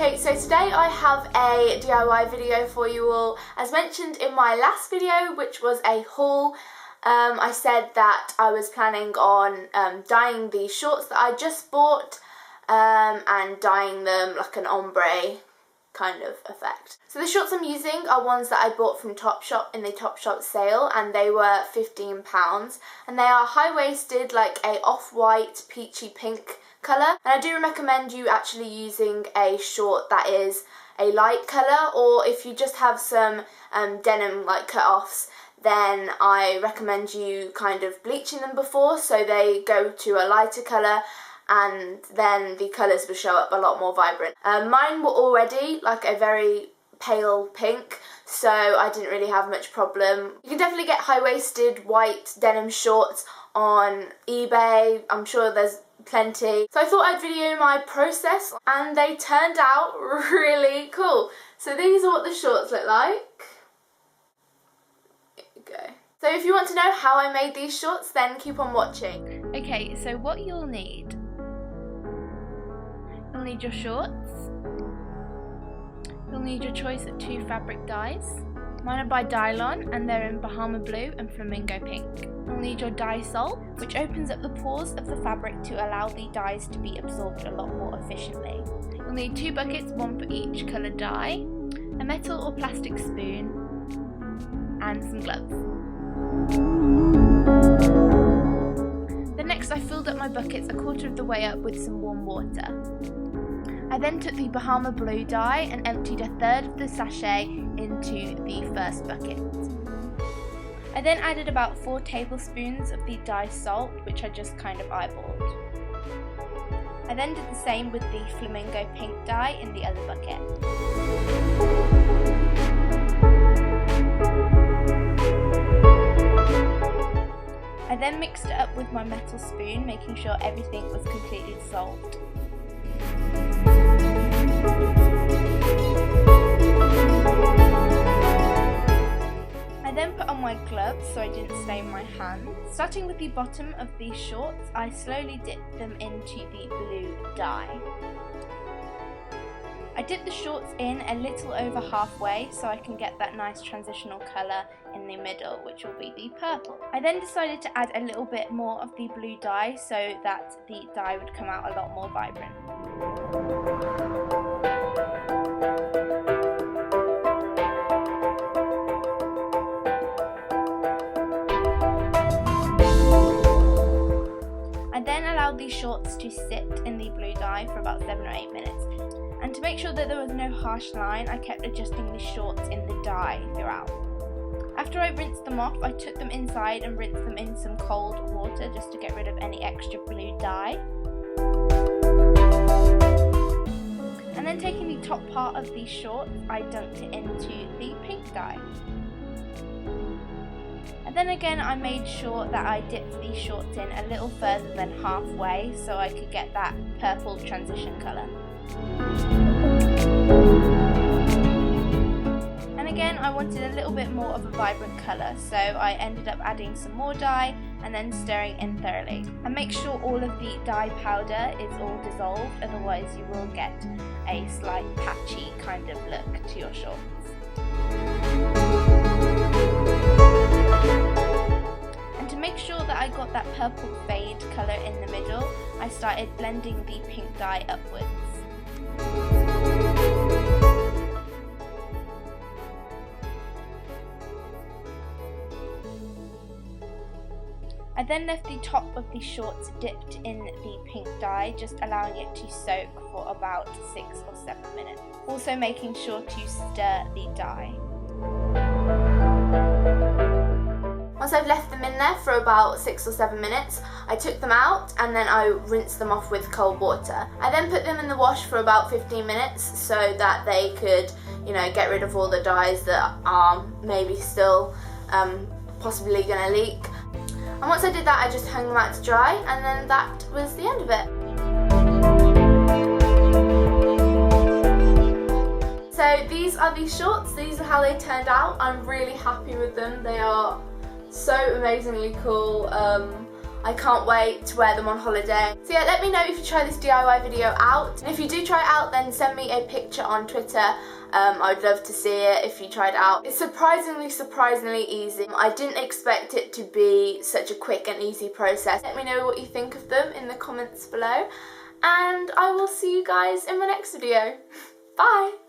Okay, so today I have a DIY video for you all. As mentioned in my last video, which was a haul, I said that I was planning on dyeing these shorts that I just bought and dyeing them like an ombre kind of effect. So the shorts I'm using are ones that I bought from Topshop in the Topshop sale, and they were £15, and they are high-waisted, like a off-white peachy pink colour. And I do recommend you actually using a short that is a light colour, or if you just have some denim like cut-offs, then I recommend you kind of bleaching them before so they go to a lighter colour, and then the colours will show up a lot more vibrant. Mine were already like a very pale pink, so I didn't really have much problem. You can definitely get high-waisted white denim shorts on eBay. I'm sure there's plenty. So I thought I'd video my process, and they turned out really cool. So these are what the shorts look like. Here we go. So if you want to know how I made these shorts, then keep on watching. Okay, so what you'll need your shorts, you'll need your choice of 2 fabric dyes. Mine are by Dylon and they're in Bahama Blue and Flamingo Pink. You'll need your dye salt, which opens up the pores of the fabric to allow the dyes to be absorbed a lot more efficiently. You'll need 2 buckets, 1 for each coloured dye, a metal or plastic spoon, and some gloves. Then next I filled up my buckets a quarter of the way up with some warm water. I then took the Bahama Blue dye and emptied a third of the sachet into the first bucket. I then added about 4 tablespoons of the dye salt, which I just kind of eyeballed. I then did the same with the Flamingo Pink dye in the other bucket. I then mixed it up with my metal spoon, making sure everything was completely dissolved. I then put on my gloves so I didn't stain my hands. Starting with the bottom of these shorts, I slowly dipped them into the blue dye. I dipped the shorts in a little over halfway so I can get that nice transitional colour in the middle, which will be the purple. I then decided to add a little bit more of the blue dye so that the dye would come out a lot more vibrant. I then allowed these shorts to sit in the blue dye for about 7 or 8 minutes. And to make sure that there was no harsh line, I kept adjusting the shorts in the dye throughout. After I rinsed them off, I took them inside and rinsed them in some cold water just to get rid of any extra blue dye. And then taking the top part of these shorts, I dunked it into the pink dye. And then again I made sure that I dipped these shorts in a little further than halfway so I could get that purple transition colour. And again I wanted a little bit more of a vibrant colour, so I ended up adding some more dye and then stirring in thoroughly. And make sure all of the dye powder is all dissolved, otherwise you will get a slight patchy kind of look to your shorts. And to make sure that I got that purple fade colour in the middle, I started blending the pink dye upwards. I then left the top of the shorts dipped in the pink dye, just allowing it to soak for about 6 or 7 minutes. Also making sure to stir the dye. Once I've left them in there for about 6 or 7 minutes, I took them out and then I rinsed them off with cold water. I then put them in the wash for about 15 minutes so that they could, get rid of all the dyes that are maybe still possibly going to leak. And once I did that, I just hung them out to dry, and then that was the end of it. So these are the shorts, these are how they turned out. I'm really happy with them. They are so amazingly cool. I can't wait to wear them on holiday. So yeah, let me know if you try this DIY video out. And if you do try it out, then send me a picture on Twitter. I'd love to see it if you tried it out. It's surprisingly easy. I didn't expect it to be such a quick and easy process. Let me know what you think of them in the comments below. And I will see you guys in my next video. Bye!